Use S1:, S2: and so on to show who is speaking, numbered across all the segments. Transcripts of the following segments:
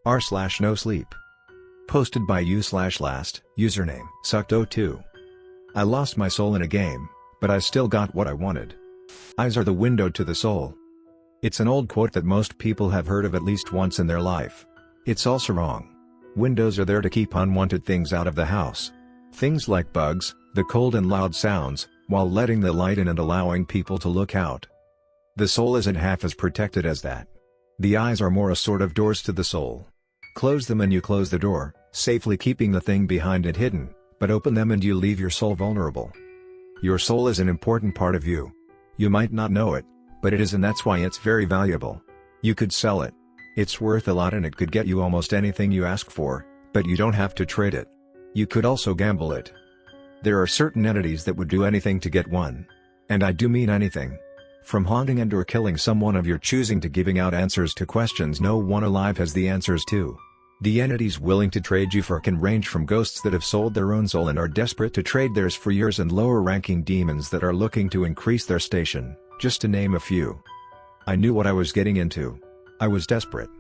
S1: r/NoSleep. Posted by u/last, username sucked02. I lost my soul in a game, but I still got what I wanted. Eyes are the window to the soul. It's an old quote that most people have heard of at least once in their life. It's also wrong. Windows are there to keep unwanted things out of the house. Things like bugs, the cold and loud sounds, while letting the light in and allowing people to look out. The soul isn't half as protected as that. The eyes are more a sort of doors to the soul. Close them and you close the door, safely keeping the thing behind it hidden, but open them and you leave your soul vulnerable. Your soul is an important part of you. You might not know it, but it is, and that's why it's very valuable. You could sell it. It's worth a lot and it could get you almost anything you ask for, but you don't have to trade it. You could also gamble it. There are certain entities that would do anything to get one. And I do mean anything. From haunting and or killing someone of your choosing to giving out answers to questions no one alive has the answers to. The entities willing to trade you for can range from ghosts that have sold their own soul and are desperate to trade theirs for yours, and lower-ranking demons that are looking to increase their station, just to name a few. I knew what I was getting into. I was desperate.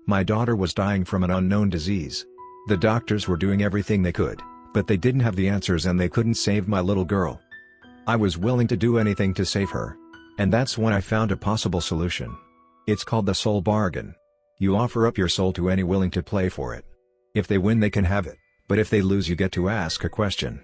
S1: My daughter was dying from an unknown disease. The doctors were doing everything they could, but they didn't have the answers and they couldn't save my little girl. I was willing to do anything to save her. And that's when I found a possible solution. It's called the soul bargain. You offer up your soul to any willing to play for it. If they win they can have it, but if they lose you get to ask a question.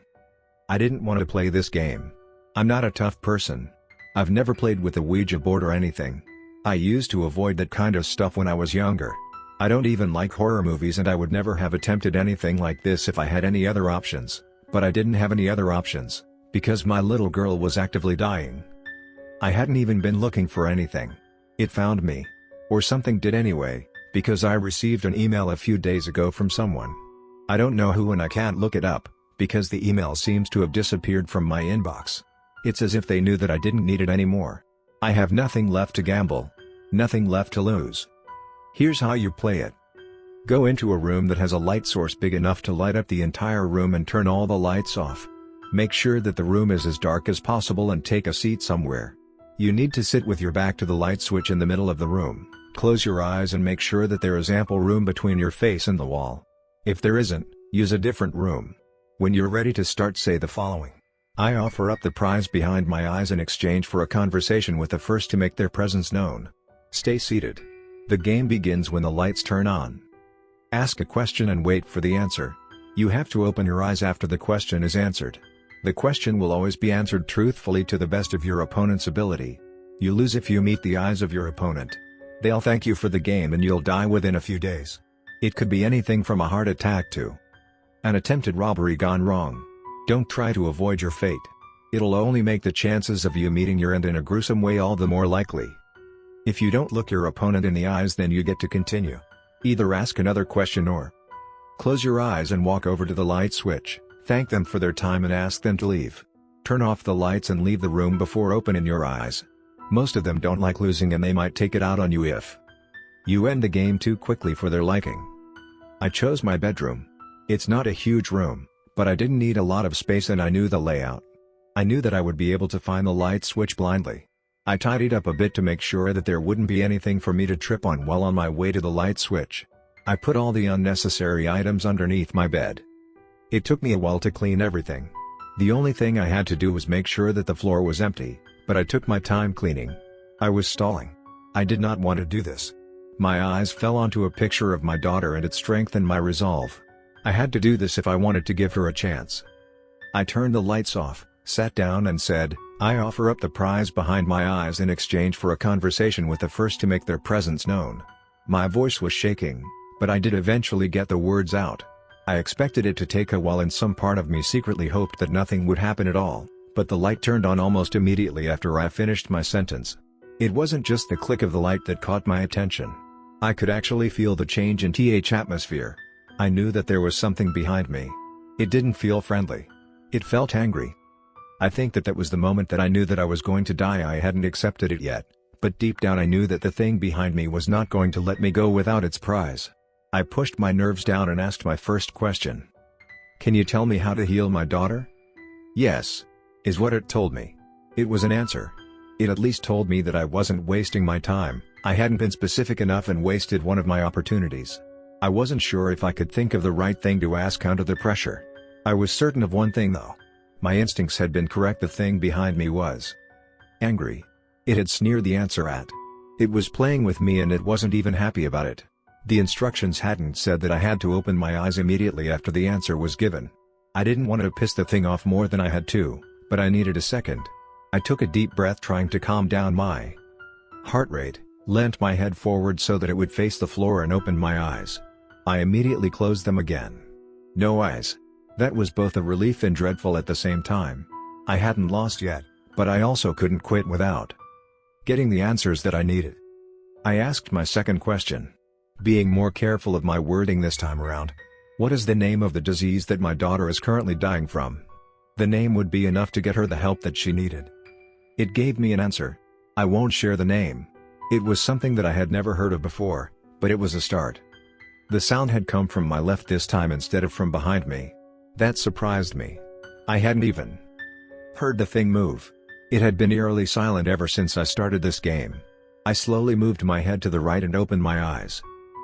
S1: I didn't want to play this game. I'm not a tough person. I've never played with a Ouija board or anything. I used to avoid that kind of stuff when I was younger. I don't even like horror movies and I would never have attempted anything like this if I had any other options, but I didn't have any other options, because my little girl was actively dying. I hadn't even been looking for anything. It found me. Or something did anyway, because I received an email a few days ago from someone. I don't know who and I can't look it up, because the email seems to have disappeared from my inbox. It's as if they knew that I didn't need it anymore. I have nothing left to gamble. Nothing left to lose. Here's how you play it. Go into a room that has a light source big enough to light up the entire room and turn all the lights off. Make sure that the room is as dark as possible and take a seat somewhere. You need to sit with your back to the light switch in the middle of the room. Close your eyes and make sure that there is ample room between your face and the wall. If there isn't, use a different room. When you're ready to start, say the following. I offer up the prize behind my eyes in exchange for a conversation with the first to make their presence known. Stay seated. The game begins when the lights turn on. Ask a question and wait for the answer. You have to open your eyes after the question is answered. The question will always be answered truthfully to the best of your opponent's ability. You lose if you meet the eyes of your opponent. They'll thank you for the game and you'll die within a few days. It could be anything from a heart attack to an attempted robbery gone wrong. Don't try to avoid your fate. It'll only make the chances of you meeting your end in a gruesome way all the more likely. If you don't look your opponent in the eyes, then you get to continue. Either ask another question or close your eyes and walk over to the light switch. Thank them for their time and ask them to leave. Turn off the lights and leave the room before opening your eyes. Most of them don't like losing and they might take it out on you if you end the game too quickly for their liking. I chose my bedroom. It's not a huge room, but I didn't need a lot of space and I knew the layout. I knew that I would be able to find the light switch blindly. I tidied up a bit to make sure that there wouldn't be anything for me to trip on while on my way to the light switch. I put all the unnecessary items underneath my bed. It took me a while to clean everything. The only thing I had to do was make sure that the floor was empty, but I took my time cleaning. I was stalling. I did not want to do this. My eyes fell onto a picture of my daughter and it strengthened my resolve. I had to do this if I wanted to give her a chance. I turned the lights off, sat down and said, I offer up the prize behind my eyes in exchange for a conversation with the first to make their presence known. My voice was shaking, but I did eventually get the words out. I expected it to take a while and some part of me secretly hoped that nothing would happen at all, but the light turned on almost immediately after I finished my sentence. It wasn't just the click of the light that caught my attention. I could actually feel the change in the atmosphere. I knew that there was something behind me. It didn't feel friendly. It felt angry. I think that was the moment that I knew that I was going to die. I hadn't accepted it yet, but deep down I knew that the thing behind me was not going to let me go without its prize. I pushed my nerves down and asked my first question. Can you tell me how to heal my daughter? Yes, is what it told me. It was an answer. It at least told me that I wasn't wasting my time. I hadn't been specific enough and wasted one of my opportunities. I wasn't sure if I could think of the right thing to ask under the pressure. I was certain of one thing though. My instincts had been correct, the thing behind me was angry. It had sneered the answer at. It was playing with me and it wasn't even happy about it. The instructions hadn't said that I had to open my eyes immediately after the answer was given. I didn't want to piss the thing off more than I had to, but I needed a second. I took a deep breath trying to calm down my heart rate, leant my head forward so that it would face the floor and opened my eyes. I immediately closed them again. No eyes. That was both a relief and dreadful at the same time. I hadn't lost yet, but I also couldn't quit without getting the answers that I needed. I asked my second question, being more careful of my wording this time around. What is the name of the disease that my daughter is currently dying from? The name would be enough to get her the help that she needed. It gave me an answer. I won't share the name. It was something that I had never heard of before, but it was a start. The sound had come from my left this time instead of from behind me. That surprised me. I hadn't even heard the thing move. It had been eerily silent ever since I started this game. I slowly moved my head to the right and opened my eyes.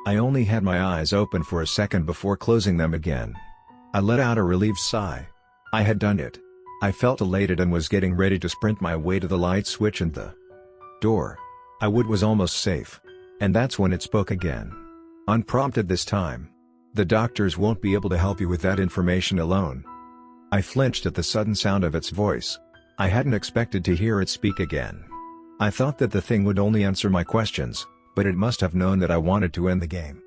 S1: I only had my eyes open for a second before closing them again. I let out a relieved sigh. I had done it. I felt elated and was getting ready to sprint my way to the light switch and the door. I was almost safe. And that's when it spoke again. Unprompted this time. The doctors won't be able to help you with that information alone. I flinched at the sudden sound of its voice. I hadn't expected to hear it speak again. I thought that the thing would only answer my questions, but it must have known that I wanted to end the game.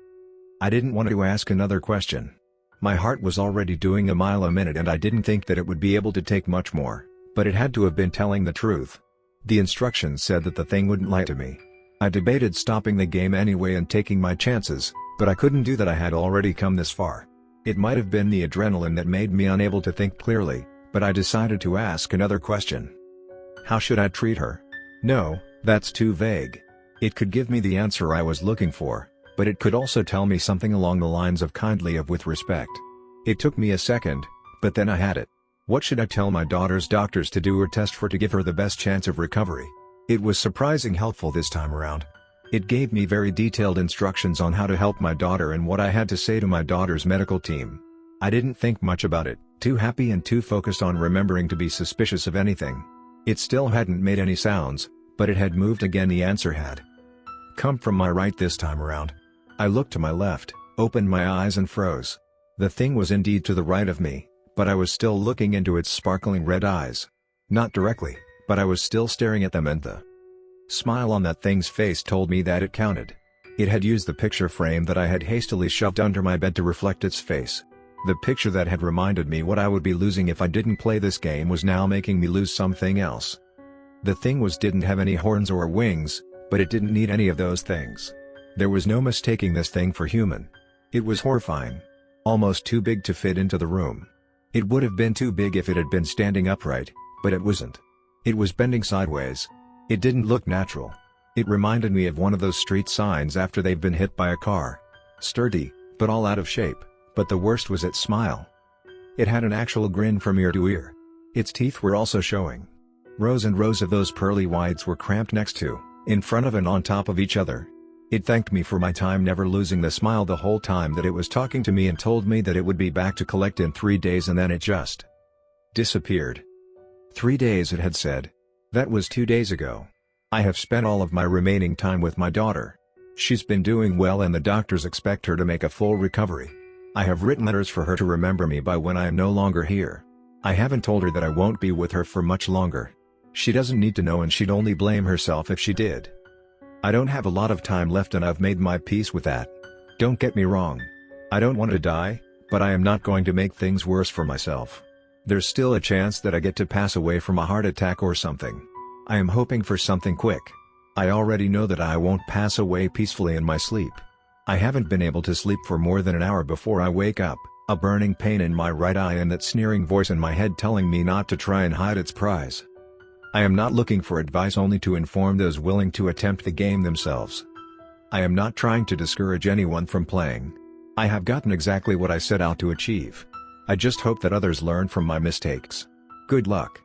S1: I didn't want to ask another question. My heart was already doing a mile a minute and I didn't think that it would be able to take much more, but it had to have been telling the truth. The instructions said that the thing wouldn't lie to me. I debated stopping the game anyway and taking my chances, but I couldn't do that. I had already come this far. It might have been the adrenaline that made me unable to think clearly, but I decided to ask another question. How should I treat her? No, that's too vague. It could give me the answer I was looking for, but it could also tell me something along the lines of kindly, of with respect. It took me a second, but then I had it. What should I tell my daughter's doctors to do or test for to give her the best chance of recovery? It was surprisingly helpful this time around. It gave me very detailed instructions on how to help my daughter and what I had to say to my daughter's medical team. I didn't think much about it, too happy and too focused on remembering to be suspicious of anything. It still hadn't made any sounds, but it had moved again. The answer had come from my right this time around. I looked to my left, opened my eyes and froze. The thing was indeed to the right of me, but I was still looking into its sparkling red eyes. Not directly, but I was still staring at them, and the smile on that thing's face told me that it counted. It had used the picture frame that I had hastily shoved under my bed to reflect its face. The picture that had reminded me what I would be losing if I didn't play this game was now making me lose something else. The thing didn't have any horns or wings, but it didn't need any of those things. There was no mistaking this thing for human. It was horrifying. Almost too big to fit into the room. It would have been too big if it had been standing upright, but it wasn't. It was bending sideways. It didn't look natural. It reminded me of one of those street signs after they've been hit by a car. Sturdy, but all out of shape, but the worst was its smile. It had an actual grin from ear to ear. Its teeth were also showing. Rows and rows of those pearly whites were cramped next to, in front of and on top of each other. It thanked me for my time never losing the smile the whole time that it was talking to me, and told me that it would be back to collect in 3 days, and then it just disappeared. 3 days, it had said. That was 2 days ago. I have spent all of my remaining time with my daughter. She's been doing well and the doctors expect her to make a full recovery. I have written letters for her to remember me by when I am no longer here. I haven't told her that I won't be with her for much longer. She doesn't need to know, and she'd only blame herself if she did. I don't have a lot of time left and I've made my peace with that. Don't get me wrong. I don't want to die, but I am not going to make things worse for myself. There's still a chance that I get to pass away from a heart attack or something. I am hoping for something quick. I already know that I won't pass away peacefully in my sleep. I haven't been able to sleep for more than an hour before I wake up, a burning pain in my right eye and that sneering voice in my head telling me not to try and hide its prize. I am not looking for advice, only to inform those willing to attempt the game themselves. I am not trying to discourage anyone from playing. I have gotten exactly what I set out to achieve. I just hope that others learn from my mistakes. Good luck.